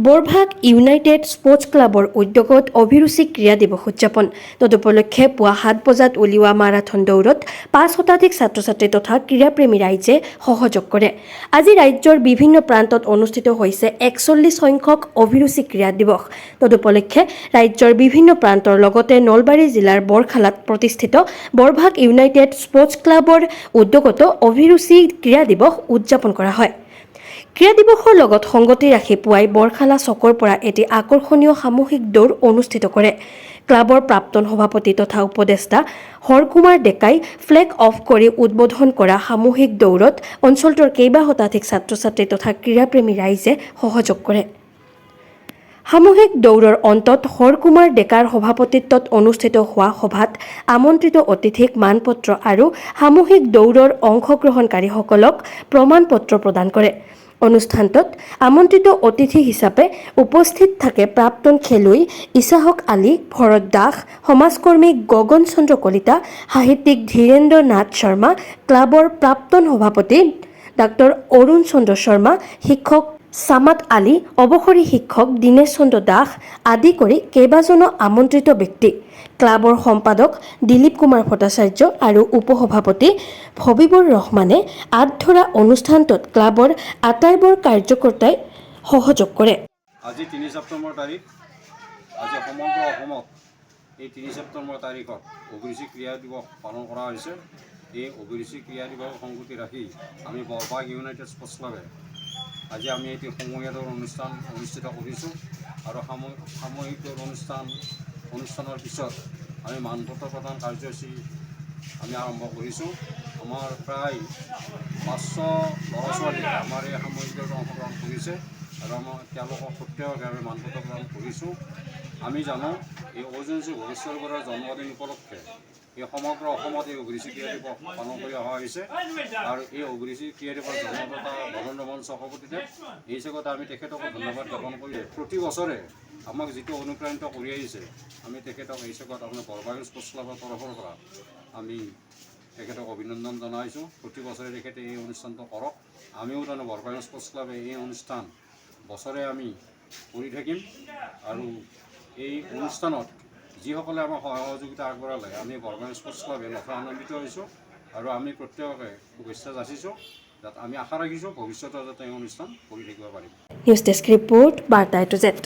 বৰভাগ United sports ক্লাবৰ উদ্যোগত অভিৰুচি ক্ৰীড়া দিৱস উদযাপন তদুপলক্ষে পুৱা 7 বজাত উলিওৱা মাৰাথন দৌৰত 5 শতাধিক ছাত্ৰ-ছাত্ৰী তথা ক্ৰীড়াপ্ৰেমী ৰাইজে সহযোগ কৰে। আজি ৰাজ্যৰ বিভিন্ন প্ৰান্তত অনুষ্ঠিত হৈছে 41 সংখ্যক অভিৰুচি ক্ৰীড়া দিৱস। তদুপলক্ষে ৰাজ্যৰ বিভিন্ন প্ৰান্তৰ লগতে নলবাৰী জিলাৰ বৰখালাত প্ৰতিষ্ঠিত বৰভাগ ইউনাইটেড স্পৰ্টছ ক্লাবৰ উদ্যোগত অভিৰুচি ক্ৰীড়া দিৱস উদযাপন কৰা হয়। ক্ৰীড়া দিৱসৰ লগত সংগতি ৰাখি পুৱাই বৰখালা চকৰ পৰা এটি আকৰ্ষণীয় সামূহিক দৌৰ অনুষ্ঠিত কৰে। ক্লাবৰ প্ৰাক্তন সভাপতি তথা উপদেষ্টা হৰকুমাৰ ডেকাই ফ্লেগ অফ কৰি উদ্বোধন কৰা সামূহিক দৌৰত অঞ্চলটোৰ কেইবা শতাধিক ছাত্ৰ-ছাত্ৰী তথা ক্ৰীড়াপ্ৰেমী ৰাইজে সহযোগ কৰে। সামূহিক দৌৰৰ অন্তত হৰকুমাৰ ডেকাৰ সভাপতিত্বত অনুষ্ঠিত হোৱা সভাত আমন্ত্ৰিত অতিথিক মানপত্ৰ আৰু সামূহিক দৌৰৰ অংশগ্ৰহণকাৰীসকলক প্ৰমাণপত্ৰ প্ৰদান কৰে। অনুষ্ঠানটোত আমন্ত্ৰিত অতিথি হিচাপে উপস্থিত থাকে প্ৰাক্তন খেলুৱৈ ইছাহক আলী, ভৰত দাস, সমাজকৰ্মী গগন চন্দ্ৰ কলিতা, সাহিত্যিক ধীৰেন্দ্ৰ নাথ শৰ্মা, ক্লাবৰ প্ৰাক্তন সভাপতি ডাক্তৰ অৰুণ চন্দ্ৰ শৰ্মা, শিক্ষক সামাদ আলী, অৱসৰী শিক্ষক দীনেশ চন্দ্ৰ দাস আদি কৰি কেইবাজনো আমন্ত্ৰিত ব্যক্তি, ক্লাবৰ সম্পাদক দিলীপ কুমাৰ ভট্টাচাৰ্য আৰু উপসভাপতি ফবিবুৰ ৰহমানে আঁত ধৰা অনুষ্ঠানটোত ক্লাবৰ আটাইবোৰ কাৰ্যকৰ্তাই সহযোগ কৰে। আজি 3 ছেপ্টেম্বৰ তাৰিখ। আজি সমগ্ৰ অসমত এই 3 ছেপ্টেম্বৰ তাৰিখত অভিৰুচি ক্ৰীড়া দিৱস পালন কৰা হৈছে। এই অভিৰুচি ক্ৰীড়া দিৱস সংগতি ৰাখি আমি বৰভাগ ইউনাইটেড স্পৰ্টছ ক্লাবে আজি আমি এটি সমূহীয়া দৌৰ অনুষ্ঠান অনুষ্ঠিত কৰিছোঁ আৰু সামূহিক দৌৰ অনুষ্ঠানৰ পিছত আমি মানপত্ৰ প্ৰদান কাৰ্যসূচী আমি আৰম্ভ কৰিছোঁ। আমাৰ প্ৰায় 500 ল'ৰা ছোৱালীয়ে আমাৰ এই সামূহিক দৌৰত অংশগ্ৰহণ কৰিছে আৰু আমাৰ তেওঁলোকক প্ৰত্যেককে আমি মানপত্ৰ প্ৰদান কৰিছোঁ। আমি জানো এই অৰ্জুনজী ভোগেশ্বৰ বৰুৱাৰ জন্মদিন উপলক্ষে এই সমগ্ৰ অসমত এই অভিৰুচি ক্ৰীড়া দিৱস পালন কৰি অহা হৈছে আৰু এই অভিৰুচি ক্ৰীড়া দিৱস জন্মদাতা ভৱেন্দ্ৰ মোহন চক্ৰৱৰ্তীদেৱ, এই হিচাপত আমি তেখেতকো ধন্যবাদ জ্ঞাপন কৰি প্ৰতি বছৰে আমাক যিটো অনুপ্ৰাণিত কৰি আহিছে আমি তেখেতক এই হিচাপত আপোনাৰ বৰভাগ স্পৰ্টছ ক্লাবৰ তৰফৰ পৰা আমি তেখেতক অভিনন্দন জনাইছোঁ। প্ৰতি বছৰে তেখেতে এই অনুষ্ঠানটো কৰক। আমিও তাৰমানে বৰভাগ স্পৰ্টছ ক্লাবে এই অনুষ্ঠান বছৰে আমি কৰি থাকিম আৰু এই অনুষ্ঠানত যিসকলে আমাক সহযোগিতা আগবঢ়ালে আমি বৰভাগ স্পৰ্টছ ক্লাবে নথৈ আনন্দিত হৈছোঁ আৰু আমি প্ৰত্যেককে শুভেচ্ছা যাচিছোঁ। আমি আশা ৰাখিছোঁ ভৱিষ্যতে যাতে এই অনুষ্ঠান কৰি থাকিব পাৰিম। নিউজ ডেস্ক ৰিপৰ্ট বাৰ্তা টু জেড।